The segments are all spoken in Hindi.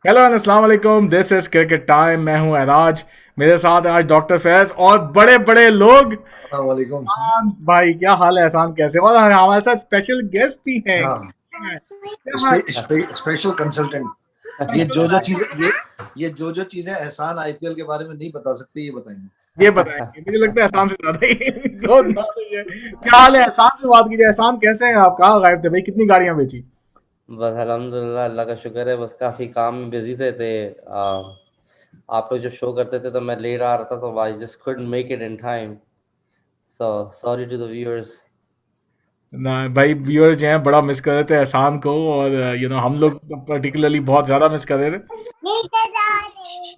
हेलो एंड अस्सलाम वालेकुम, दिस इज क्रिकेट टाइम। मैं हूं एराज। मेरे साथ हैं आज डॉक्टर फैज और बड़े बड़े लोग। वालेकुम। एहसान भाई, क्या हाल है? एहसान कैसे? और हमारे साथ स्पेशल गेस्ट भी हैं। हाँ, क्या हाल? Special consultant. ये स्पेशल जो जो गाइड। चीजें ये जो चीजें एहसान आईपीएल के बारे में नहीं बता सकते, ये बताएंगे। ये बताएंगे, मुझे लगता है एहसान से ज्यादा ही तो नॉलेज है। क्या हाल है? एहसान से बात कीजिए। एहसान कैसे हैं आप? कहाँ गायब थे भाई? कितनी गाड़ियां बेची? बस अल्हम्दुलिल्लाह, अल्लाह का शुक्र है। बस काफ़ी काम में बिजी थे। आप लोग जो शो करते थे तो मैं लेट आ रहा था, तो I just couldn't make it in time. So sorry to the viewers. ना भाई, व्यूअर जो हैं बड़ा मिस कर रहे थे एहसान को, और हम लोग पर्टिकुलरली बहुत ज्यादा मिस कर रहे थे।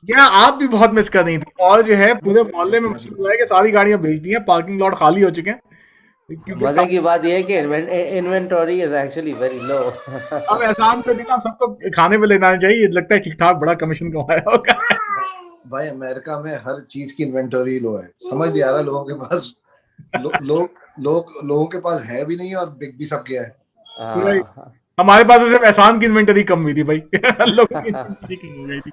क्या आप भी बहुत मिस कर रही थी? और जो है पूरे मोहल्ले में मशहूर हुआ है कि सारी गाड़ियां बेच दी हैं, पार्किंग लॉट खाली हो चुके हैं क्योंकि मज़े की बात यह है कि inventory is actually very low. अब एहसान पे दिन आप सबको खाने पे लेना चाहिए। लगता है ठीक ठाक बड़ा कमीशन कमाया होगा। भाई अमेरिका में हर चीज की इन्वेंटरी लो है, समझ नहीं आ रहा लोगों के पास। लोगों के पास है भी नहीं और बिक भी सब गया है। भाई, हाँ। हमारे पास तो सिर्फ एहसान की इन्वेंटरी कम हुई थी भाई। लोगों की इन्वेंटरी कम हो गई थी।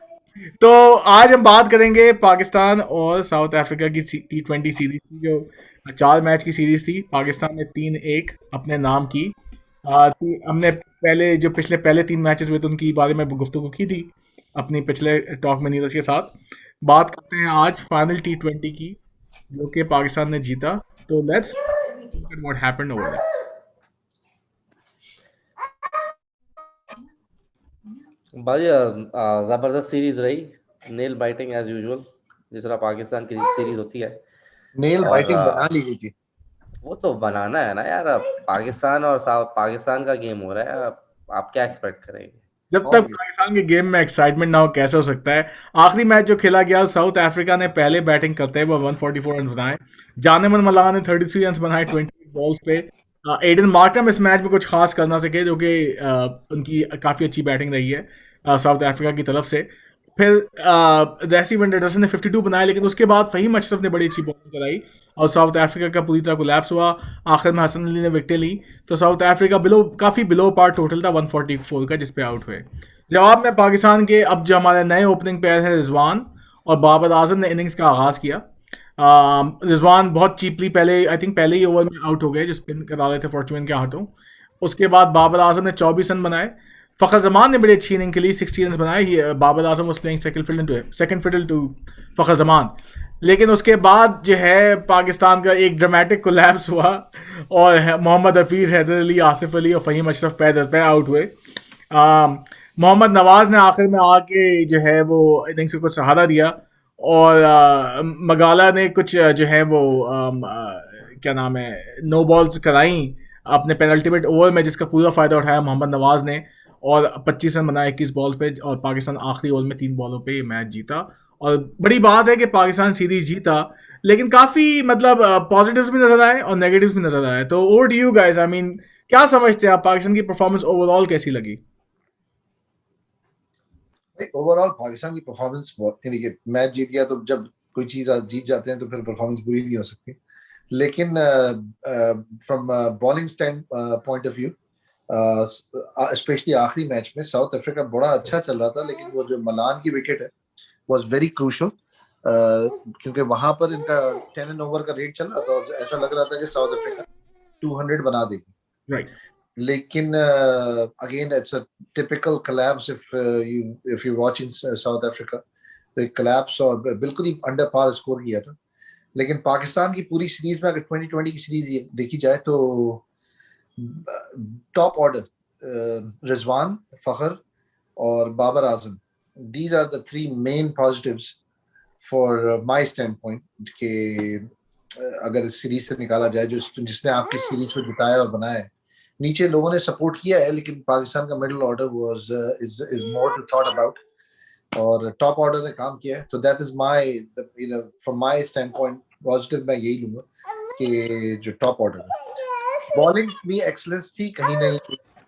तो आज हम बात करेंगे पाकिस्तान और साउथ अफ्रीका की T20 सीरीज की, जो 4 मैच की सीरीज थी। पाकिस्तान ने 3-1 अपने नाम की। हमने पहले जो पहले 3 मैचेस हुए थे उनकी बारे में गुफ्तगू की थी अपनी पिछले टॉक में नीरज के साथ। बात करते हैं आज फाइनल T20 की, जो कि पाकिस्तान ने जीता। तो let's look at what happened over there. भाई ज़बरदस्त सीरीज रही। नेल बाइटिंग एज यूजुअल, जिस तरह पाकिस्तान की सीरीज होती है। नेल और बाइटिंग बना ली गई थी। वो तो बनाना है ना यार। अब पाकिस्तान और साउथ पाकिस्तान का गेम हो रहा है। अब आप क्या एक्सपेक्ट करेंगे? जब तक और ये पाकिस्तान के गेम में एक्साइटमेंट ना हो, कैसे हो सकता है? आखिरी मैच जो खेला गया, साउथ अफ्रीका ने पहले बैटिंग करते हुए 144 रन बनाए। जानेमन मलान ने 33 रन बनाए 28 बॉल्स पे। एडन मार्करम इस मैच में कुछ खास कर ना सके, जो कि उनकी काफ़ी अच्छी बैटिंग रही है साउथ अफ्रीका की तरफ से। फिर जैसी वेंडरसन ने 52 बनाए, लेकिन उसके बाद फहीम अशरफ ने बड़ी अच्छी बॉलिंग कराई और साउथ अफ्रीका का पूरी तरह कोलैप्स हुआ। आखिर में हसन अली ने विकेटें ली, तो साउथ अफ्रीका काफ़ी बिलो पार टोटल था 144 का, जिस पे आउट हुए। जवाब में पाकिस्तान के अब जो हमारे नए ओपनिंग प्लेयर हैं रिजवान और बाबर आजम ने इनिंग्स का आगाज़ किया। रिजवान बहुत चीपली पहले, आई थिंक पहले ही ओवर में आउट हो गए जो स्पिन करा रहे थे फॉर्चून के हाथों। उसके बाद बाबर आजम ने 24 रन बनाए। फ़खर जमान ने बड़ी अच्छी इनिंग खेली, 60 रन बनाए। Babar Azam was playing second fiddle to Fakhar Zaman. लेकिन उसके बाद जो है पाकिस्तान का एक ड्रामेटिक कोलैप्स हुआ और मोहम्मद हफीज़, हैदर अली, आसिफ अली और फ़हीम अशरफ पैदल पे आउट हुए। मोहम्मद नवाज ने आखिर में आके जो है वो इनिंग्स को कुछ सहारा दिया, और मगाला ने कुछ जो है वो क्या नाम है, नो बॉल्स कराई अपने पेनल्टीमेट ओवर में, जिसका पूरा फ़ायदा उठाया मोहम्मद नवाज ने और 25 रन बनाए 21 बॉल पे, और पाकिस्तान आखिरी ओवर में 3 बॉलों पे ये मैच जीता। और बड़ी बात है कि पाकिस्तान सीरीज जीता, लेकिन काफ़ी मतलब पॉजिटिव्स भी नज़र आए और नेगेटिव्स भी नज़र आए। तो over to you guys, I mean क्या समझते हैं आप? पाकिस्तान की परफॉर्मेंस ओवरऑल कैसी लगी? ओवरऑल पाकिस्तान की परफॉर्मेंस बहुत थी। देखिए, मैच जीत गया तो जब कोई चीज जीत जाते हैं तो फिर परफॉर्मेंस बुरी नहीं हो सकती। लेकिन from bowling stand point of view, specially आखिरी मैच में साउथ अफ्रीका बड़ा अच्छा चल रहा था, लेकिन वो जो मलान की विकेट है वाज वेरी क्रूशल, क्योंकि वहां पर इनका 10 ओवर का रेट चल रहा था और ऐसा लग रहा था कि साउथ अफ्रीका 200 बना देगी। राइट। लेकिन again it's a typical collapse if you watching south Africa, तो एक कोलैप्स और बिल्कुल ही अंडर पार स्कोर किया था। लेकिन पाकिस्तान की पूरी सीरीज में अगर 2020 की सीरीज देखी जाए तो टॉप ऑर्डर रिजवान, फखर और Babar Azam, these are the three main positives for my stand point के अगर इस सीरीज से निकाला जाए जो जिसने आपकी सीरीज को जिताया और बनाया है। नीचे लोगों ने सपोर्ट किया है, लेकिन पाकिस्तान का middle order was is more to thought about, और टॉप ऑर्डर ने काम किया है। तो that is my, you know, from my stand point positive मैं यही लूंगा कि जो टॉप ऑर्डर है, बॉलिंग भी एक्सलेंस थी, कहीं नहीं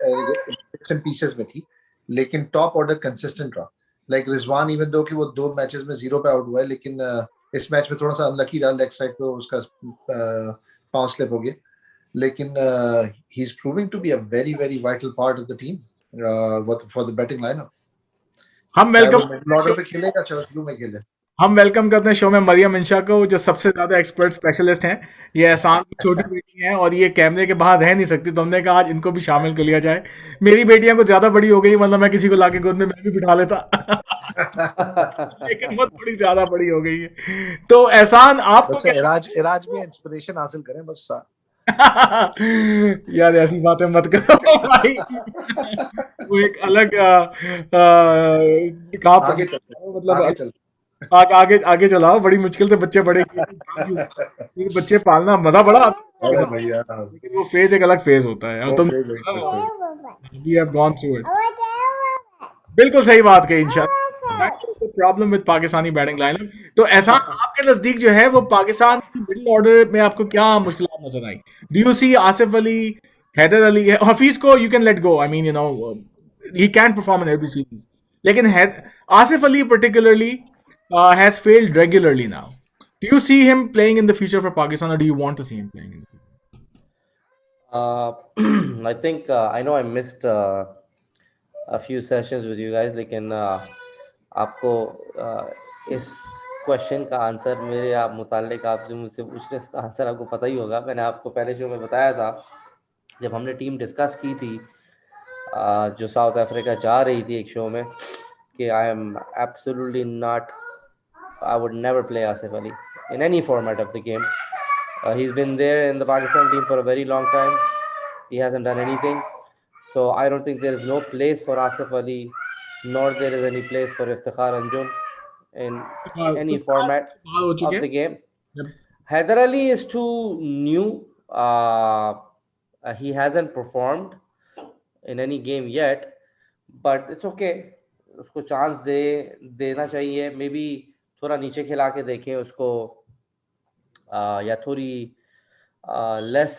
बिट्स एंड पीसेस में थी, लेकिन टॉप ऑर्डर कंसिस्टेंट रहा। लाइक रिजवान, इवन दो कि वो 2 मैचेस में 0 पे आउट हुआ है, लेकिन इस मैच में थोड़ा सा अनलकी रहा, लेग साइड पे उसका पांव स्लिप हो गया। लेकिन he is proving to be a very very vital part of the team for the batting lineup. हम चाहे वो वेलकम मिडिल ऑर्डर पे खेले या शुरू में खेले। हम वेलकम करते हैं शो में मरियम इंशा को, जो सबसे ज्यादा एक्सपर्ट स्पेशलिस्ट हैं। ये एहसान की छोटी बेटी हैं और ये कैमरे के बाहर रह नहीं सकती, तो हमने कहा आज इनको भी शामिल कर लिया जाए। मेरी बेटियां कुछ ज्यादा बड़ी हो गई, वरना मैं किसी को लाके गोद में मैं भी बिठा लेता। लेकिन वो थोड़ी ज्यादा बड़ी हो गई है। तो एहसान आपको बस इराज में इंस्पिरेशन हासिल करें बस। यार ऐसी बातें मत करो भाई। वो एक अलग कहाँ पर आगे चलते मतलब आगे चलते आगे आगे चलाओ। बड़ी मुश्किल से बच्चे बड़े किए, क्योंकि बच्चे पालना मजा बड़ा आता है अरे उसके साथ, भैया लेकिन वो फेज एक अलग फेज होता है। और वो तुम फेज है। We have gone through it. बिल्कुल सही बात कही इंशाल्लाह। Problem with Pakistani batting lineup. तो ऐसा आपके नजदीक जो है वो पाकिस्तान की मिडिल ऑर्डर में आपको क्या मुश्किलात नजर आई? Do you see Asif Ali, Haider Ali, Hafeez को you can let go, I mean you know he can perform in every series, लेकिन Asif Ali particularly has failed regularly now. Do you see him playing in the future for Pakistan, or do you want to see him playing in the future? Uh, I think I know I missed a few sessions with you guys, लेकिन आपको इस क्वेश्चन का आंसर मेरे आप मुतालिक आप जो मुझसे पूछ रहे हैं इसका आंसर आपको पता ही होगा। मैंने आपको पहले शो में बताया था जब हमने टीम डिस्कस की थी जो साउथ अफ्रीका जा रही थी एक शो में, कि I am absolutely not, I would never play Asif Ali in any format of the game. He's been there in the Pakistan team for a very long time. He hasn't done anything. So I don't think there is no place for Asif Ali, nor there is any place for Iftikhar Anjum in any format हो चुके of the game. हैं। Haider Ali is too new. He hasn't performed in any game yet, but it's okay. उसको चांस देना चाहिए। मे बी थोड़ा नीचे खिला के देखें उसको, या थोड़ी लेस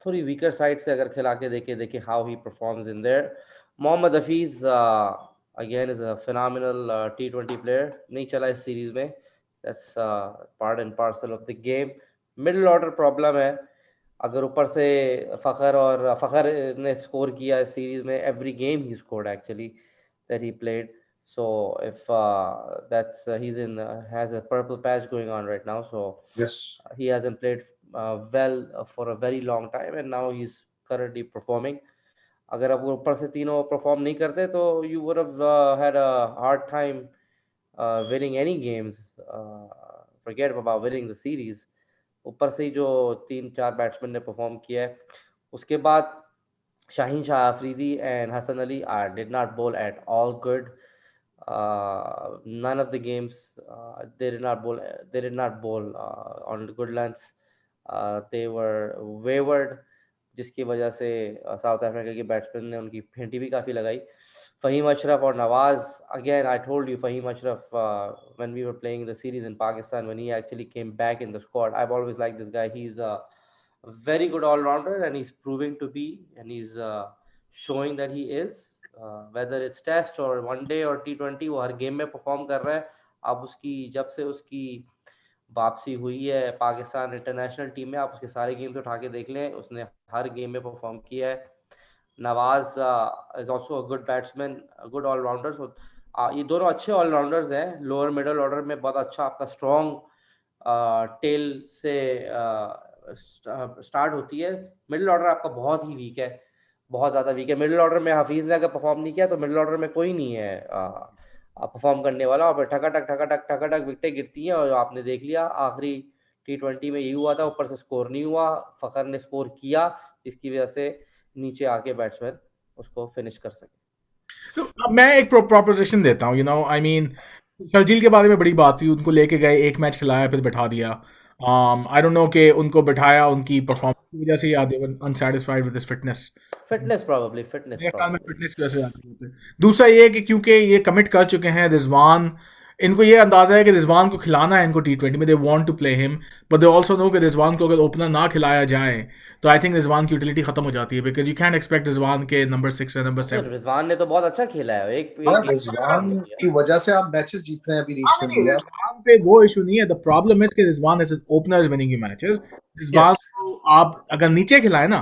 थोड़ी वीकर साइड से अगर खिला के देखें how he performs in there. Mohammad Hafeez again is a phenomenal T20 player, नहीं चला इस सीरीज में, that's part and parcel of the game. Middle order problem है। अगर ऊपर से फ़खर ने स्कोर किया इस सीरीज में, every game he scored actually that he played. So if that's he's in has a purple patch going on right now, so Yes. he hasn't played well for a very long time, and now he's currently performing. अगर आप ऊपर से तीनों परफॉर्म नहीं करते तो you would have had a hard time winning any games. Forget about winning the series. ऊपर से ही जो 3-4 बैट्समैन ने परफॉर्म किया है, उसके बाद Shaheen Shah Afridi and Hassan Ali did not bowl at all good. None of the games they did not bowl. They did not bowl on good lengths. They were wayward, जिसकी वजह से साउथ अफ्रीका के बैट्समैन ने उनकी फेंटी भी काफ़ी लगाई। फ़हीम अशरफ और Nawaz, again I told you, Faheem Ashraf when we were playing the series in Pakistan, when he actually came back in the squad, I've always liked this guy. He's a very good all-rounder, and he's proving to be, and he's showing that he is, whether it's test or one day or T20, वो हर गेम में परफॉर्म कर रहा है। अब उसकी जब से उसकी वापसी हुई है पाकिस्तान इंटरनेशनल टीम में, आप उसके सारे गेम्स उठा के देख लें, उसने हर गेम में परफॉर्म किया है। Nawaz is also a good batsman, good allrounder. So ये दोनों अच्छे ऑलराउंडर्स हैं। लोअर मिडल ऑर्डर में बहुत अच्छा आपका स्ट्रॉन्ग टेल से स्टार्ट होती है। मिडिल ऑर्डर आपका बहुत ही वीक है, बहुत ज़्यादा वीक है। मिडिल ऑर्डर में हफीज़ ने अगर परफॉर्म नहीं किया तो मिडिल ऑर्डर में कोई नहीं है परफॉर्म करने वाला, और फिर ठकाटक विकेटें गिरती हैं। और आपने देख लिया आखिरी T20 में यही हुआ था, ऊपर से स्कोर नहीं हुआ, फ़खर ने स्कोर किया, जिसकी वजह से नीचे आके बैट्समैन उसको फिनिश कर सके। तो अब मैं एक प्रोपोजिशन देता हूँ, you know, I mean Sharjeel के बारे में बड़ी बात हुई, उनको लेके गए, एक मैच खिलाया, फिर बैठा दिया। आई डोंट नो कि उनको बैठाया उनकी परफॉर्मेंस की वजह से, या they were unsatisfied with his fitness. Fitness probably, fitness मेरे ख्याल में प्रॉब्ली। फिटनेस की वजह से जाते होते हैं। दूसरा ये है कि क्योंकि ये कमिट कर चुके हैं रिजवान, इनको ये अंदाजा है कि रिजवान को खिलाना है इनको T20 में, they want to play him, but they also know कि रिजवान को अगर ओपनर ना खिलाया जाए तो आई थिंक रिजवान की यूटिलिटी खत्म हो जाती है, because you can't expect Rizwan के नंबर 6 या नंबर 7। रिजवान ने तो बहुत अच्छा खेला है, एक रिजवान की वजह से आप मैचेस जीत रहे हैं अभी रिसेंटली। रिजवान पे वो इशू नहीं है, द प्रॉब्लम इज कि Rizwan as opener is winning you matches. Rizwan को आप अगर नीचे खिलाए ना,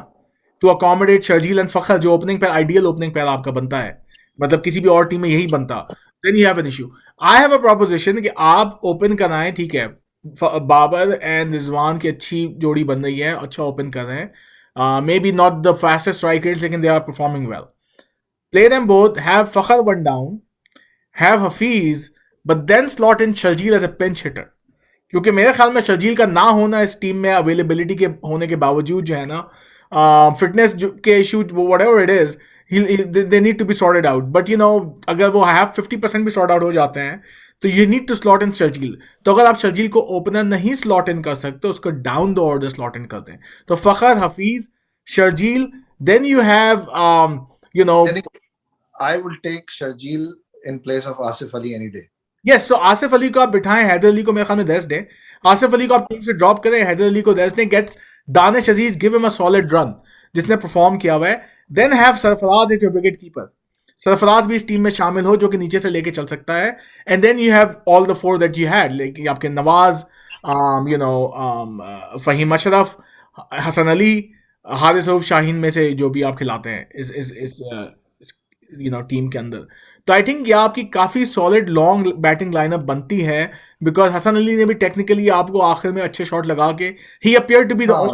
to accommodate Sharjeel and Fakhar, जो ओपनिंग पे आइडियल ओपनिंग पैर आपका बनता है, मतलब किसी भी और टीम में यही बनता, then you have an issue. I have a proposition कि आप ओपन कराएं, ठीक है, बाबर एंड रिजवान की अच्छी जोड़ी बन रही है, अच्छा ओपन कर रहे हैं, may be not the fastest strikers लेकिन they are performing well. Play them both, have Fakhar one down, have Hafeez, but then slot in Sharjeel as a pinch hitter. क्योंकि मेरे ख्याल में शर्जील का ना होना इस टीम में अवेलेबिलिटी के होने के बावजूद जो है ना, फिटनेस के issue whatever it is, they need to be sorted out. But you know, अगर वो हैव 50% भी सॉर्ट आउट हो जाते हैं तो you need to slot in Sharjeel. तो अगर आप शर्जील को ओपनर नहीं स्लॉट इन कर सकते, उसको down the order slot in करते हैं। तो Fakhar, Hafeez, Sharjeel, then you have you know. I will take Sharjeel in place of Asif Ali any day. Yes, so Asif Ali को आप बिठाएं, हैदर अली को मेरे ख्याल में रेस्ट दें, आसिफ अली को आप टीम से ड्रॉप करें, हैदर अली को रेस्ट दें, gets Danish Aziz, give him a solid run जिसने परफॉर्म किया हुआ है। Then have Sarfaraz as your wicket keeper, Sarfaraz भी इस टीम में शामिल हो जो कि नीचे से लेके चल सकता है। And then you have all the four that you had, like आपके नवाज, यू नो, फहीम अशरफ, हसन अली, हारिस रऊफ शाहीन में से जो भी आप खिलाते हैं इस यू नो टीम के अंदर। तो आई थिंक ये आपकी काफ़ी सॉलिड लॉन्ग बैटिंग लाइनअप बनती है, बिकॉज हसन अली ने भी टेक्निकली आपको आखिर में अच्छे शॉट लगा के, he appear to be the हाँ,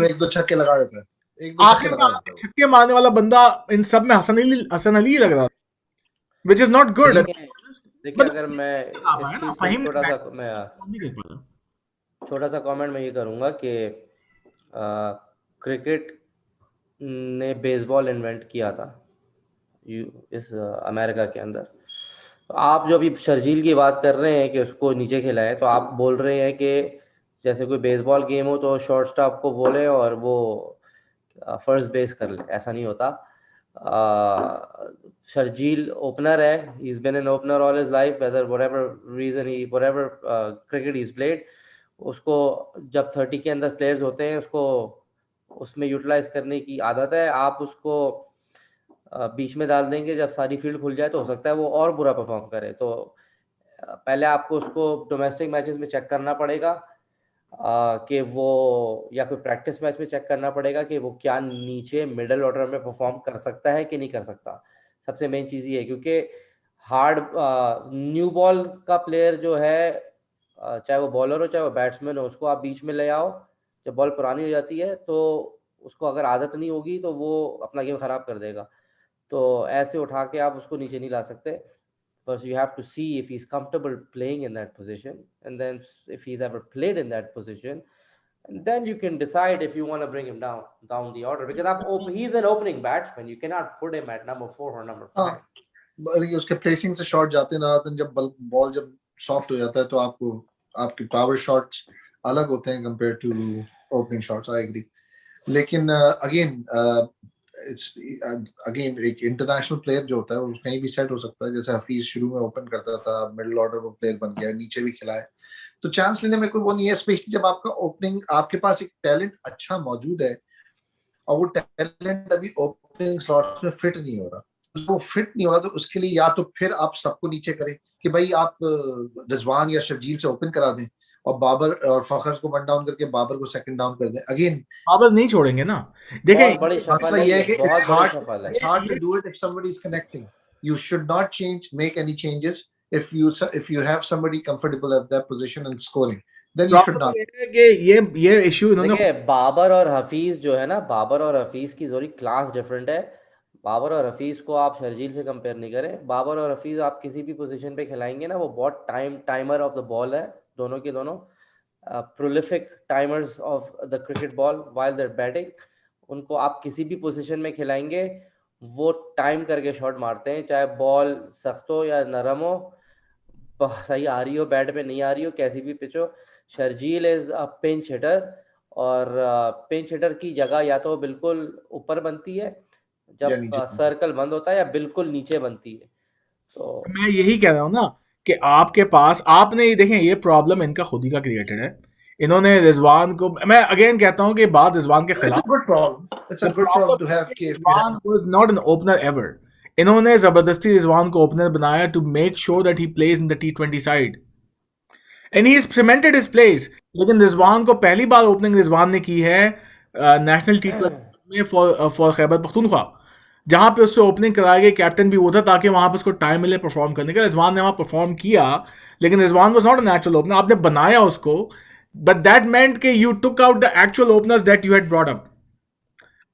एक दो छक्के लगा देता है, एक दो छक्के आखिर में लगा आपके देता है। छक्के मारने वाला बंदा इन सब में हसन अली ही लग रहा था, विच इज नॉट गुड। देखिए देखिए, अगर मैं इस चीज़ पे फहीम छोटा सा नहीं कर पाता। छोटा सा कमेंट मैं ये करूँगा कि क्रिकेट ने बेसबॉल इन्वेंट किया था इस अमेरिका के अंदर। तो आप जो अभी शर्जील की बात कर रहे हैं कि उसको नीचे खिलाएं, तो आप बोल रहे हैं कि जैसे कोई बेसबॉल गेम हो तो शॉर्ट स्टॉप को बोले और वो फर्स्ट बेस कर ले, ऐसा नहीं होता। शर्जील ओपनर है, he is been an opener all his life, whether whatever reason he whatever cricket is played. उसको जब 30 के अंदर प्लेयर्स होते हैं उसको उसमें यूटिलाइज करने की आदत है। आप उसको बीच में डाल देंगे, जब सारी फील्ड खुल जाए तो हो सकता है वो और बुरा परफॉर्म करे। तो पहले आपको उसको डोमेस्टिक मैचेस में चेक करना पड़ेगा कि वो, या कोई प्रैक्टिस मैच में चेक करना पड़ेगा कि वो क्या नीचे मिडल ऑर्डर में परफॉर्म कर सकता है कि नहीं कर सकता। सबसे मेन चीज़ ये है, क्योंकि हार्ड न्यू बॉल का प्लेयर जो है, चाहे वो बॉलर हो चाहे वो बैट्समैन हो, उसको आप बीच में ले आओ। जब बॉल पुरानी हो जाती है तो उसको अगर आदत नहीं होगी तो वो अपना गेम ख़राब कर देगा। तो ऐसे उठा के आप उसको नीचे नहीं ला सकते। But you have to see if he's comfortable playing in that position, and then if he's ever played in that position, and then you can decide if you want to bring him down the order, because he's an opening batsman. You cannot put him at number 4 or number 5. हाँ, बल्कि उसके प्लेसिंग से शॉट जाते ना, तो जब बॉल जब सॉफ्ट हो जाता है तो आपको आपके पावर शॉट्स अलग होते हैं compare to opening shots. I agree, लेकिन अगेन एक इंटरनेशनल प्लेयर जो होता है वो कहीं भी सेट हो सकता है। जैसे हफीज शुरू में ओपन करता था, मिडिल ऑर्डर वो प्लेयर बन गया, नीचे भी खिलाए, तो चांस लेने में कोई वो नहीं है, स्पेशली जब आपका ओपनिंग, आपके पास एक टैलेंट अच्छा मौजूद है और वो टैलेंट अभी ओपनिंग स्लॉट्स में फिट नहीं हो रहा। वो फिट नहीं हो रहा तो उसके लिए या तो फिर आप सबको नीचे करें कि भाई आप रिजवान या शर्जील से ओपन करा दें और बाबर और फखर को वन डाउन करके बाबर को सेकंड डाउन कर दें। अगेन बाबर नहीं छोड़ेंगे ना, बहुत देखें बड़ी मसला सफल है ये है ये, कि बहुत बड़ी सफल है। it's hard to do it if somebody is connecting. You should not make any changes if you have somebody comfortable at that position and scoring. Then you should not. Problem ये है कि ये इशू इन्होंने देखिए, बाबर और हफीज जो है ना, बाबर और हफीज की थोड़ी क्लास डिफरेंट है। बाबर और हफीज को आप शर्जील से कंपेयर नहीं करें। बाबर और हफीज आप किसी भी पोजीशन पे खिलाएंगे ना, वो बहुत टाइमर ऑफ द बॉल है, दोनों के दोनों prolific timers of the cricket ball while there batting. उनको आप किसी भी पोजीशन में खिलाएंगे वो टाइम करके शॉट मारते हैं, चाहे बॉल सख्त हो या नरम हो, सही आ रही हो बैट पे नहीं आ रही हो, कैसी भी पिच हो। Sharjeel is a pinch heater, और पिंच हिटर की जगह या तो बिल्कुल ऊपर बनती है या जब नीचे। सर्कल बंद होता है, या बिल्कुल नीचे बनती है। तो मैं यही कह रहा हूँ ना कि आपके पास, आपने ये देखें, ये प्रॉब्लम इनका खुद ही का क्रिएटेड है। इन्होंने रिजवान को, मैं अगेन कहता हूँ कि बात रिजवान के It's a खिलाफ, good problem. It's a the good problem to problem have कि Rizwan was not an opener ever. इन्होंने जबरदस्ती रिजवान को ओपनर बनाया to make sure that he plays in the T20 side and he cemented his place. लेकिन रिजवान को पहली बार ओपनिंग रिजवान ने की है नेशनल T20 में फॉर खैबर पख्तूनख्वा। जहाँ पे उससे ओपनिंग कराई गई, कैप्टन भी वो था ताकि वहाँ पे उसको टाइम मिले परफॉर्म करने का। रिजवान ने वहाँ परफॉर्म किया, लेकिन Rizwan was not a natural opener, आपने बनाया उसको, बट दैट मेंट कि you took out the actual openers that you had brought up.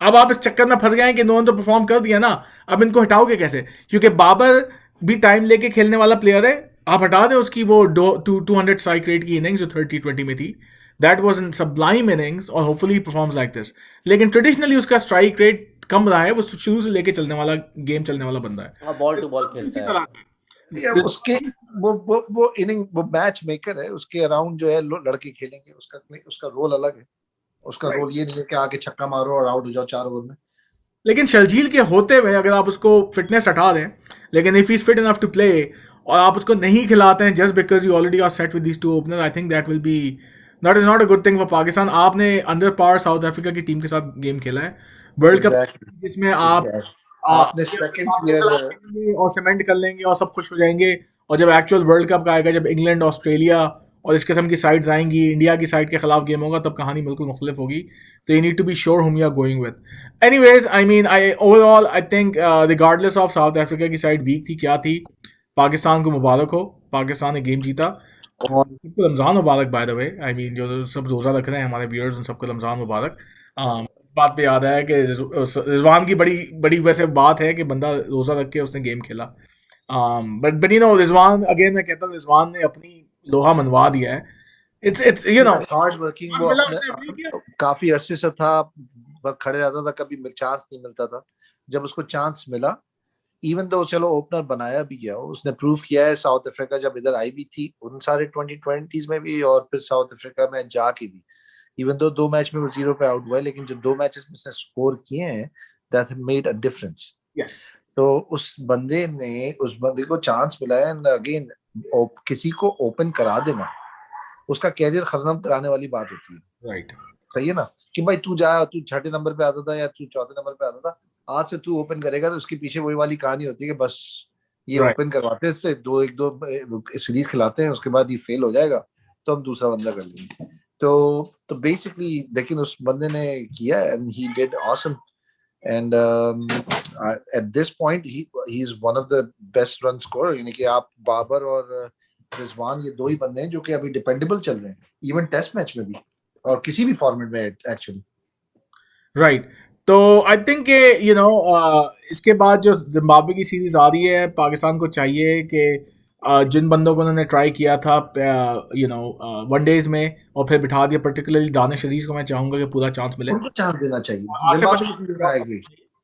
अब आप इस चक्कर में फंस गए हैं कि इन्होंने तो परफॉर्म कर दिया ना, अब इनको हटाओगे कैसे? क्योंकि बाबर भी टाइम लेके खेलने वाला प्लेयर है, आप हटा दें उसकी वो 200 स्ट्राइक रेट की इनिंग्स जो 30-20 में थी, that was in sublime innings, और hopefully he performs like this. लेकिन ट्रेडिशनली उसका स्ट्राइक रेट कम रहा है, वो शुरू से लेके चलने वाला, गेम चलने वाला बंदा है। हाँ, बॉल टू बॉल खेलता इसी है। तरह का या है। उसके वो इनिंग वो मैच मेकर है, उसके अराउंड जो है लड़के खेलेंगे, उसका रोल अलग है। उसका रोल ये नहीं है कि आके छक्का मारो और आउट हो जाओ 4 ओवर में। लेकिन शर्जील के होते हुए अगर आप उसको फिटनेस हटा दें, लेकिन if is fit enough to play, और आप उसको नहीं खिलाते हैं just because you already are set with these two opener, I think that will be not is not a good thing for Pakistan. आपने अंडर पावर साउथ अफ्रीका की टीम के साथ गेम खेला है वर्ल्ड कप, एग्जैक्टली, जिसमें आप आपने सेकंड प्लेयर और सीमेंट कर लेंगे और सब खुश हो जाएंगे, और जब एक्चुअल वर्ल्ड कप का आएगा, जब इंग्लैंड, ऑस्ट्रेलिया और इस किस्म की साइड्स आएंगी, इंडिया की साइड के खिलाफ गेम होगा, तब कहानी बिल्कुल मुख्तलिफ होगी। तो you need to be sure whom you are going with. Anyways, I mean, I overall I think regardless of South Africa की साइड वीक थी क्या थी, पाकिस्तान को मुबारक हो, पाकिस्तान ने गेम जीता। और सबको रमज़ान मुबारक by the way, I mean जो सब रोज़ा रख रहे हैं हमारे व्यूअर्स, उन सबको रमज़ान मुबारक। बात पे याद आया कि रिजवान की बड़ी बड़ी वैसे बात है कि बंदा रोज़ा रख के उसने गेम खेला। But you no Rizwan, again मैं कहता हूँ, रिजवान ने अपनी लोहा मनवा दिया है। It's you know hard working, वो मिला, अपने उसने अपनी किया। काफी अरसे से था, बस खड़े रहता था, कभी चांस नहीं मिलता था। जब उसको चांस मिला, इवन दो चलो ओपनर बनाया भी गया, उसने प्रूव किया है। साउथ अफ्रीका जब इधर आई भी थी उन सारे 2020s में भी, और फिर साउथ अफ्रीका में जाके भी, इवन दो 2 मैच में वो 0 पे आउट हुआ है, लेकिन जो 2 मैचेस में उसने स्कोर किए हैं, that made a difference. Yes, तो उस बंदे को चांस मिला है, एंड अगेन किसी को ओपन करा देना उसका कैरियर खत्म कराने वाली बात होती है। राइट, सही है ना, कि भाई तू छठे नंबर पे आता था या तू चौथे नंबर पे आता था, आज से तू ओपन करेगा, तो उसके पीछे वही वाली कहानी होती है कि बस ये राइट। ओपन करवाते हैं इससे, एक दो सीरीज खिलाते हैं, उसके बाद ये फेल हो जाएगा, तो हम दूसरा बंदा कर लेंगे। तो बेसिकली, लेकिन उस बंदे ने किया and he did awesome. And eight this point he is one of the best run scorer, यानी कि आप बाबर और रिजवान, ये दो ही बंदे हैं जो कि अभी डिपेंडेबल चल रहे हैं, इवन टेस्ट मैच में भी और किसी भी फॉर्मेट में एक्चुअली। राइट, तो आई थिंक यू नो इसके बाद जो जिम्बाब्वे की सीरीज आ रही है, पाकिस्तान को चाहिए कि जिन बंदों को उन्होंने ट्राई किया था यू नो वनडेज में और फिर बिठा दिया, पर्टिकुलरली दानिश अजीज को मैं चाहूंगा कि पूरा चांस मिले। उनको चांस देना चाहिए, आसिफ जिम्बाब्वे अली की सीरीज में आएगी।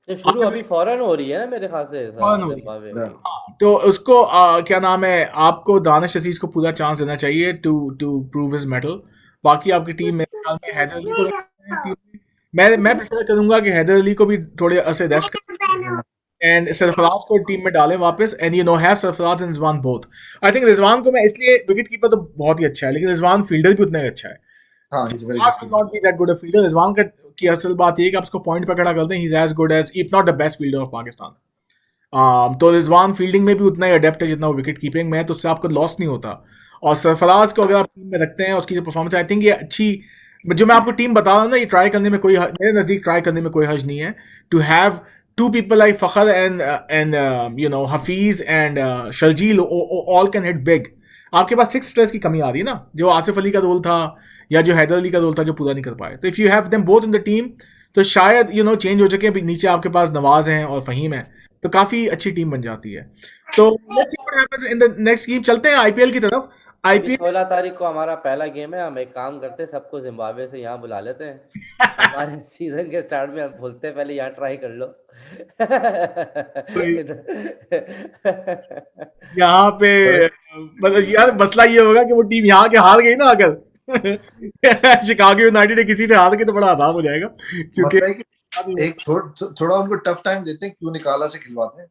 ये शुरू आसिफ अभी फौरन हो रही है ना मेरे ख्याल से, फौरन हो रही है। जिम्बाब्वे हाँ, की। तो उसको क्या नाम है, आपको दानिश अजीज को पूरा चांस देना चाहिए to to prove his mettle. बाकी आपकी टीम मेरे ख्याल में हैदर अली को रखते हैं टीम में। मैं प्रेफर करूंगा कि हैदर अली को भी थोड़े अरसे रेस्ट एंड सरफराज को टीम में डालें वापस, and you no have Sarfaraz and Rizwan both. I think Rizwan को मैं इसलिए, विकेट कीपर तो बहुत ही अच्छा है, लेकिन रिजवान फील्डर भी उतना ही अच्छा है। हाँ, he's a very Sarfaraz good will player. Not be that good a fielder. Rizwan का की असल बात ये है कि आप उसको पॉइंट पे खड़ा करते हैं, he is as good as if not the best fielder of Pakistan. तो रिजवान फील्डिंग में भी उतना ही अडेप्ट है जितना वो विकेट कीपिंग में है, तो उससे आपको लॉस नहीं होता। और सरफराज को अगर आप टीम में रखते हैं, उसकी जो परफॉर्मेंस, आई थिंक ये अच्छी, जो मैं आपको टीम बता रहा हूँ ना, ये ट्राई करने में कोई, मेरे नज़दीक ट्राई करने में कोई हर्ज नहीं है, to have to people like Fakhar and you know Hafeez and Sharjeel, all can hit big. आपके पास 6 हिटर्स की कमी आ रही है ना, जो आसिफ अली का रोल था या जो हैदर अली का रोल था जो पूरा नहीं कर पाए। तो if you have them both in the team, तो शायद यू नो चेंज हो सके। अभी नीचे आपके पास नवाज हैं और फ़हीम है, तो काफ़ी अच्छी टीम बन जाती है। तो let's see what happens in the next game. चलते हैं आईपीएल की तरफ। अभी आईपीएल 16 तारीख को हमारा पहला गेम है। हम एक काम करते हैं, सबको जिम्बाब्वे से यहाँ बुला लेते हैं। हमारे सीजन के स्टार्ट में हम बोलते हैं पहले यहाँ ट्राई कर लो। यहाँ पे मतलब यार मसला ये होगा कि वो टीम यहाँ के हार गई ना अगर शिकागो यूनाइटेड ने किसी से हार के, तो बड़ा आसान हो जाएगा, क्योंकि मतलब है कि एक थोड़ा उनको टफ टाइम देते हैं, क्यों निकाला से खिलवाते हैं,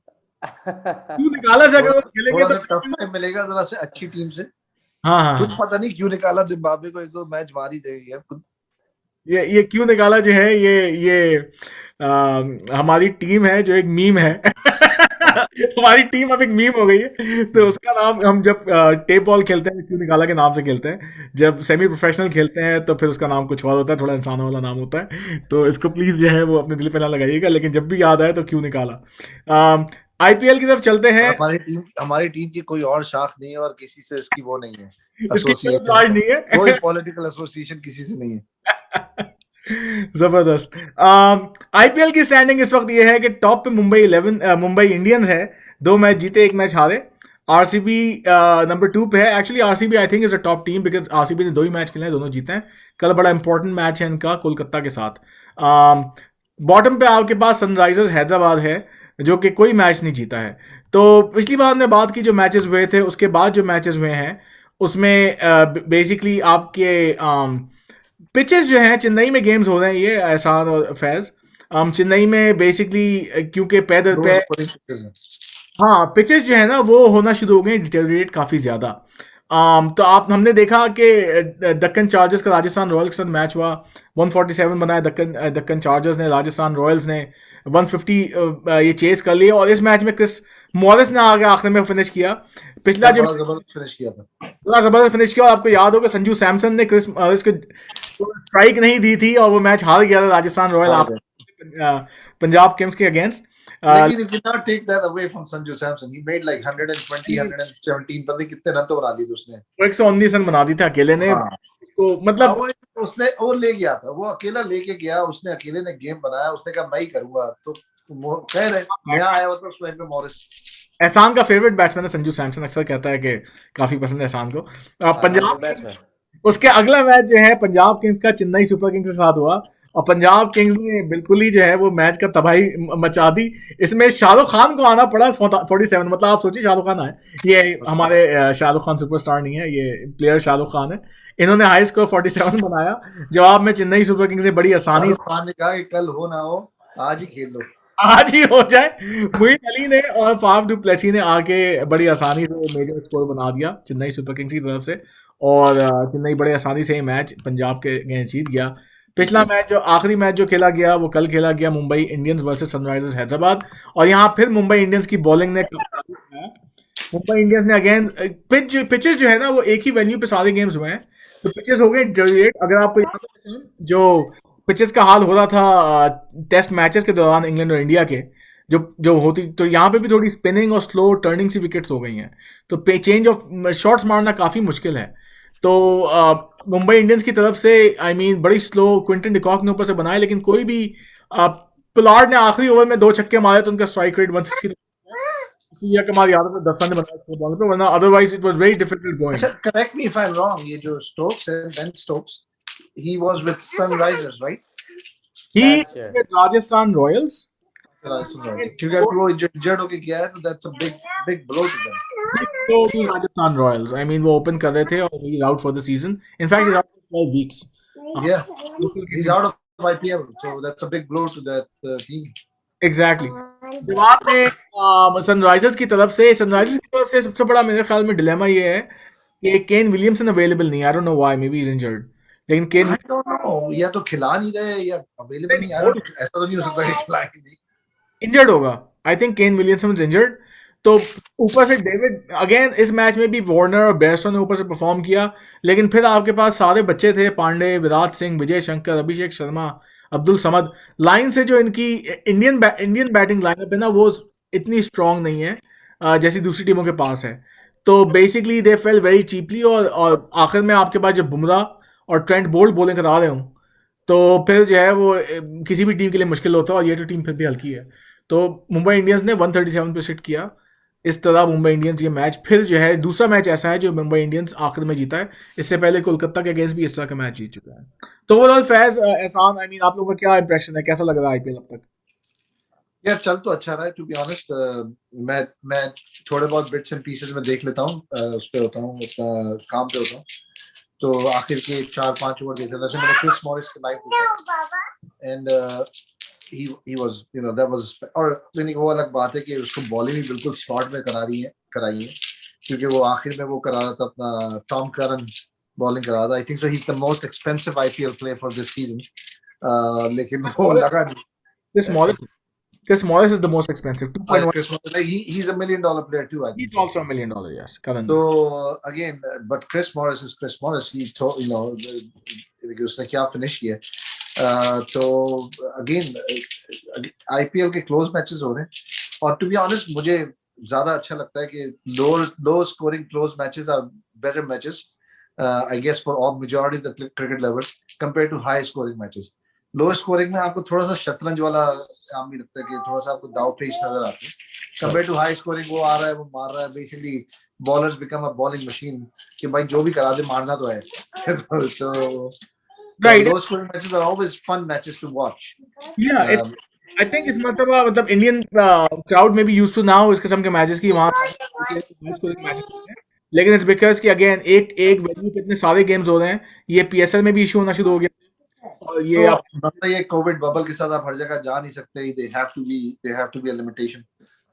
क्यों निकाला से अगर वो खेलेंगे थोड़ा तो सा टफ टाइम मिलेगा जरा से अच्छी टीम से। हाँ हाँ कुछ हाँ। पता नहीं क्यों निकाला, जिम्बाब्वे को एक दो मैच मार ही देगी यार खुद। ये क्यों निकाला जो है, ये हमारी टीम है जो एक मीम है। हमारी टीम अब एक मीम हो गई है, तो उसका नाम हम जब टेप बॉल खेलते हैं, क्यों निकाला के नाम से खेलते हैं, जब सेमी प्रोफेशनल खेलते हैं तो फिर उसका नाम कुछ और होता है, थोड़ा इंसानों वाला नाम होता है, तो इसको प्लीज जो है वो अपने दिल पे ना लगाइएगा, लेकिन जब भी याद आए तो क्यों निकाला। आईपीएल की तरफ चलते हैं। हमारी टीम की कोई और शाख नहीं है और किसी से इसकी वो नहीं है, इसकी कोई एसोसिएशन, लाज नहीं है। कोई पॉलिटिकल एसोसिएशन किसी से नहीं है। जबरदस्त। आईपीएल की स्टैंडिंग इस वक्त ये है कि टॉप पे मुंबई इंडियंस है, 2 मैच जीते 1 मैच हारे। आरसीबी नंबर 2 पे है। Actually RCB I think is a top team, because RCB ने 2 ही मैच खेले हैं, दोनों जीते हैं। कल बड़ा इंपॉर्टेंट मैच है इनका कोलकाता के साथ। बॉटम पे आपके पास सनराइजर्स हैदराबाद है, जो कि कोई मैच नहीं जीता है। तो पिछली बार हमने बात की जो मैचेस हुए थे, उसके बाद जो मैचेस हुए हैं उसमें बेसिकली आपके पिचेस जो हैं, चेन्नई में गेम्स हो रहे हैं, ये एहसान और फैज, चेन्नई में बेसिकली क्योंकि पैदल पे, हाँ पिचेस जो है ना वो होना शुरू हो गए डिटेरियोरेट काफ़ी ज़्यादा। तो हमने देखा कि दक्कन चार्जर्स का राजस्थान रॉयल्स के साथ मैच हुआ, 147 बनाया दक्कन चार्जर्स ने, राजस्थान रॉयल्स ने 150 ये चेस कर लिया, और इस मैच में क्रिस मॉरिस ने आगे आखिर में फिनिश किया। पिछला जो बड़ा जबरदस्त फिनिश किया था, बड़ा जबरदस्त फिनिश किया, और आपको याद होगा संजू सैमसन ने क्रिस मॉरिस को स्ट्राइक नहीं दी थी और वो मैच हार गया था राजस्थान रॉयल पंजाब किंग्स के अगेंस्ट। लेकिन you cannot take that away from Sanju Samson. He made like 120, 117, पता नहीं कितने रन तो बना लिए थे उसने। 119 रन बना दी थे अकेले ने। हाँ। तो मतलब उसने वो ले गया था, वो अकेला लेके गया, उसने अकेले ने गेम बनाया, उसने कहा मैं ही करूंगा, तो कह रहे नया आया हुआ था स्वयं पे मॉरिस। एहसान का फेवरेट बैट्समैन है संजू सैमसन, अक्सर कहता है कि काफी पसंद है एहसान को। पंजाब उसके अगला मैच जो है पंजाब किंग्स का चेन्नई सुपर किंग्स के साथ हुआ, और पंजाब किंग्स ने बिल्कुल ही जो है वो मैच का तबाही मचा दी। इसमें शाहरुख खान को आना पड़ा 47, मतलब आप सोचिए शाहरुख खान आए, ये हमारे शाहरुख खान सुपरस्टार नहीं है, ये प्लेयर शाहरुख खान है, इन्होंने हाई स्कोर 47 बनाया। जवाब में चेन्नई सुपर किंग्स से बड़ी आसानी, खान ने कहा कि कल हो ना हो आज ही खेल लो, आज ही हो जाए। मोइन अली ने और फाफ डू प्लेसी ने आके बड़ी आसानी से मेजर स्कोर बना दिया चेन्नई सुपर किंग्स की तरफ से, और चेन्नई बड़े आसानी से मैच पंजाब के अगेंस्ट जीत गया। पिछला मैच जो आखिरी मैच जो खेला गया वो कल खेला गया, Mumbai Indians versus Sunrisers Hyderabad, और यहाँ फिर मुंबई इंडियंस की बॉलिंग ने मुंबई इंडियंस ने अगेन पिचेस जो है ना वो एक ही वेन्यू पे सारे गेम्स हुए हैं, तो पिचेस हो गए डिटेरियोरेट। अगर आपको याद है जो पिचेस का हाल हो रहा था टेस्ट मैचेस के दौरान इंग्लैंड और इंडिया के, जो जो होती, तो यहाँ पे भी थोड़ी स्पिनिंग और स्लो टर्निंग सी विकेट्स हो गई हैं, तो चेंज ऑफ शॉट्स मारना काफ़ी मुश्किल है। तो मुंबई इंडियंस की तरफ से आई मीन बड़ी स्लो क्विंटन डिकॉक ने ऊपर से बनाए, लेकिन कोई भी पुलार्ड ने आखिरी ओवर में 2 छक्के मारे तो उनका स्ट्राइक रेट 160 या कमाल याद है 10 रन बनाए बॉल पे, वरना otherwise it was very difficult going. अच्छा correct me if I am wrong, ये जो स्टोक्स है, Ben Stokes, he was with Sunrisers, right? He with Rajasthan Royals. क्योंकि अगर वो इंजर्ड होके गया है तो that's a big blow to them. तो Rajasthan Royals, I mean वो ओपन कर रहे थे और he is out for the season. In fact, he's out for 12 weeks. Yeah, he's out of IPL, so that's a big blow to that team. Exactly. जवाब में सनराइजर्स की तरफ से सबसे बड़ा मेरे ख्याल में डिलेमा ये है कि केन विलियमसन अवेलेबल नहीं है। I don't know why, may be is injured, लेकिन केन आई डोंट नो, या तो खिला नहीं रहे या अवेलेबल नहीं है, ऐसा तो नहीं हो सकता कि खिला ही नहीं, इंजर्ड होगा। I think Kane Williamson is injured. तो ऊपर से डेविड अगेन इस मैच में भी वार्नर और बेयरस्टो ने ऊपर से परफॉर्म किया, लेकिन फिर आपके पास सारे बच्चे थे, पांडे, विराट सिंह, विजय शंकर, अभिषेक शर्मा, अब्दुल समद। लाइन से जो इनकी इंडियन बैटिंग लाइनअप है ना वो इतनी स्ट्रांग नहीं है जैसी दूसरी टीमों के पास है। तो basically they fail very cheaply, और आखिर में आपके पास जब बुमराह और ट्रेंट बोल्ट बॉलिंग करा रहे हों तो फिर जो है वो किसी भी टीम के लिए मुश्किल होता है, और ये तो टीम फिर भी हल्की है। तो मुंबई इंडियंस ने 137 पे सिट किया। इस तरह मुंबई इंडियंस ये मैच फिर जो है दूसरा मैच ऐसा है जो मुंबई इंडियंस आखिर में जीता है। इससे पहले कोलकाता के अगेंस्ट भी इस तरह का मैच जीत चुका है। तो ओवरऑल फैज, एहसान, आई मीन आप लोगों का क्या इंप्रेशन है, कैसा लग रहा है आईपीएल अब तक? यार चल तो अच्छा रहा है, टू बी ऑनेस्ट। मैं थोड़े बहुत बिट्स एंड पीसेस में देख लेता हूँ, उस पे होता हूँ, अपना काम पे होता हूँ, तो आखिर के 4-5 ओवर देख लेता हूँ। मैंने क्रिस मॉरिस के लाइव देखा and he was, you know, that was, और लेकिन वो अलग बात है कि उसको बॉलिंग भी बिल्कुल स्पॉट में कराई है, क्योंकि वो आखिर में वो करा रहा था अपना टॉम करन बॉलिंग करा रहा था। I think so he is the most expensive IPL player for this season, लेकिन वो लगा नहीं। Chris Morris Chris Morris is the most expensive, 2.1. Chris Morris, like he's $1 million player too, I think. He's also $1 million, yes, currently. So again, but Chris Morris is Chris Morris. He told उसने क्या finish किया. तो again IPL के close matches हो रहे हैं. और to be honest, मुझे ज़्यादा अच्छा लगता है कि low scoring close matches are better matches. I guess for all majority of the cricket level compared to high scoring matches. Low scoring में आपको थोड़ा सा शतरंज वाला काम भी लगता है कि थोड़ा सा आपको दाव पेच नजर आते हैं. कंपेयर टू हाई स्कोरिंग वो आ रहा है, वो मार रहा है. Basically bowlers become a bowling machine कि भाई जो भी करा दे मारना तो है. So Right. those scoring matches are always fun matches to watch. Yeah, I think it's मतलब इंडियन crowd में भी used to now इस किस्म के मैचेस की वहाँ लेकिन इट्स बिकॉज कि अगेन एक वेन्यू पे इतने सारे गेम्स हो रहे हैं. ये पीएसएल में भी इशू होना शुरू हो गया. और ये तो ये कोविड बबल के साथ आप हर जगह जा नहीं सकते. they have to be a limitation.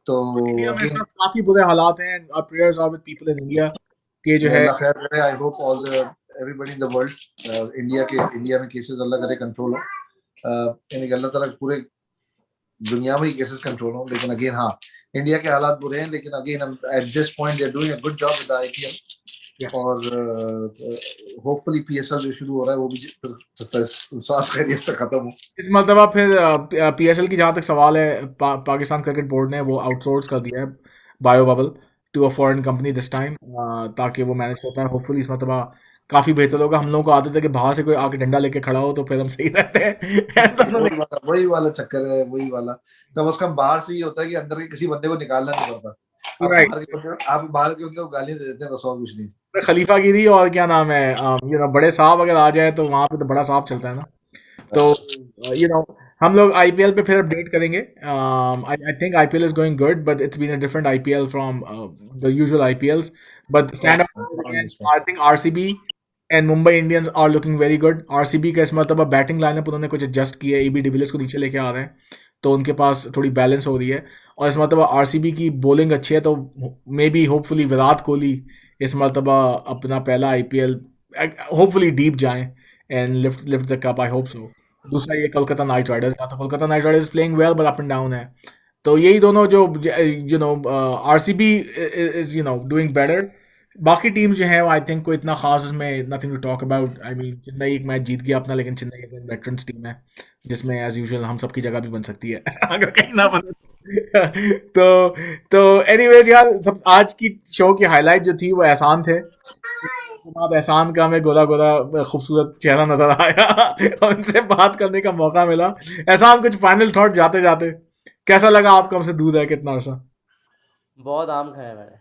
तो इंडिया में इस वक्त काफी बुरे हालात हैं. our prayers are with people in India के जो है. I hope everybody in the world India में केसेस अल्लाह करे कंट्रोल हो. यानी अल्लाह ताला पूरे दुनिया में केसेस कंट्रोल हो. लेकिन अगेन हाँ, इंडिया के हालात बुरे हैं. लेकिन again at this point they are doing a good job with IPL. और होपफुली पीएसएल जो शुरू हो रहा है वो भी साफ खैरियत से खत्म हो. इस मतलब फिर पीएसएल की जहाँ तक सवाल है, पाकिस्तान क्रिकेट बोर्ड ने वो आउटसोर्स कर दिया है bio bubble to a foreign company this time, ताकि वो मैनेज कर पाए. होपफुली इस मतलब काफी बेहतर होगा. हम लोगों को आदत है कि बाहर से कोई आके डंडा लेके खड़ा हो तो फिर हम सही रहते हैं. वही वाला चक्कर है. वही वाला कम अज कम बाहर से ही होता है कि अंदर के किसी बंदे को निकालना नहीं पड़ता. आप बाहर के उनको गाली दे देते हैं, बस और कुछ नहीं. खलीफा गिरी और क्या नाम है बड़े साहब अगर आ जाए तो वहाँ पे तो बड़ा साहब चलता है ना. तो हम लोग आईपीएल पे फिर अपडेट करेंगे. I think IPL is going good but it's been a different IPL from the usual IPLs. But stand up I think RCB and Mumbai Indians are looking very good. RCB का इस मतलब बैटिंग लाइनअप उन्होंने कुछ एडजस्ट किया है. एबी डिविलियर्स को नीचे लेके आ रहे हैं तो उनके पास थोड़ी बैलेंस हो रही है. और इस मतलब आरसीबी की बॉलिंग अच्छी है तो maybe hopefully Virat Kohli इस मरतबा अपना पहला आईपीएल होपफुली डीप जाएं and lift the cup. I hope so. दूसरा ये कोलकाता नाइट राइडर्स का, तो Kolkata Knight Riders playing well but up and down है. तो यही दोनों जो आरसीबी इज डूइंग बेटर. बाकी टीम जो है आई थिंक कोई इतना खास उसमें nothing to talk about. I mean Chennai एक मैच जीत गया अपना, लेकिन चेन्नई एक वेटरन्स टीम है जिसमें एज यूजुअल हम सबकी जगह भी बन सकती है अगर कहीं ना बने. तो एनीवेज यार, सब आज की शो की हाईलाइट जो थी वो एहसान थे. बाद एहसान का हमें गोरा गोरा खूबसूरत चेहरा नजर आया और उनसे बात करने का मौका मिला. एहसान, कुछ फाइनल थॉट जाते जाते कैसा लगा आपको हमसे दूर है कितना अर्सा? बहुत आम खाया मैंने.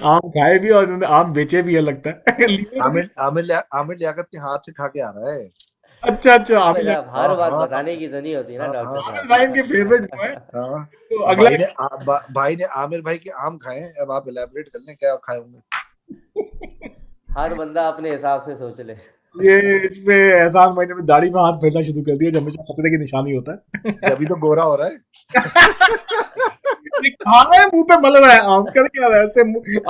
आम खाए भी और उन्होंने आम बेचे भी है लगता है. आमिर लियाकत के हाथ से खा के आ रहा है. अच्छा आमिर हर बात बताने की तो नहीं होती ना डॉक्टर साहब. भाई इनके फेवरेट है. तो अगला भाई ने आमिर भाई के आम खाए. अब आप इलैबोरेट कर लें क्या खाए होंगे. हर बंदा अपने हिसाब से सोच ले. ये इस पे एहसान भाई ने दाढ़ी में हाथ फेरना शुरू कर दिया जो हमेशा खतरे की निशानी होता है. अभी तो गोरा हो रहा है. खाना है मुंह पे मल रहा है. आम कर क्या रहा है ऐसे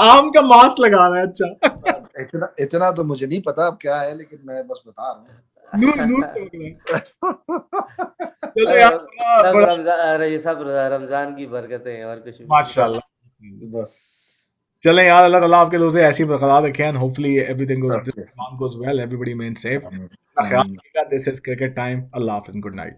आम का मास्क लगा रहा है. अच्छा इतना तो मुझे नहीं पता अब क्या है, लेकिन मैं बस बता रहा हूँ. ये सब रमजान की बरकतें और कुछ माशाल्लाह. बस चलें यार, अल्लाह ताला आपके रोजे ऐसे ही बरकरार रखें and hopefully everything goes well, everybody main safe. This is cricket time. Allah हाफिज़, गुड नाइट.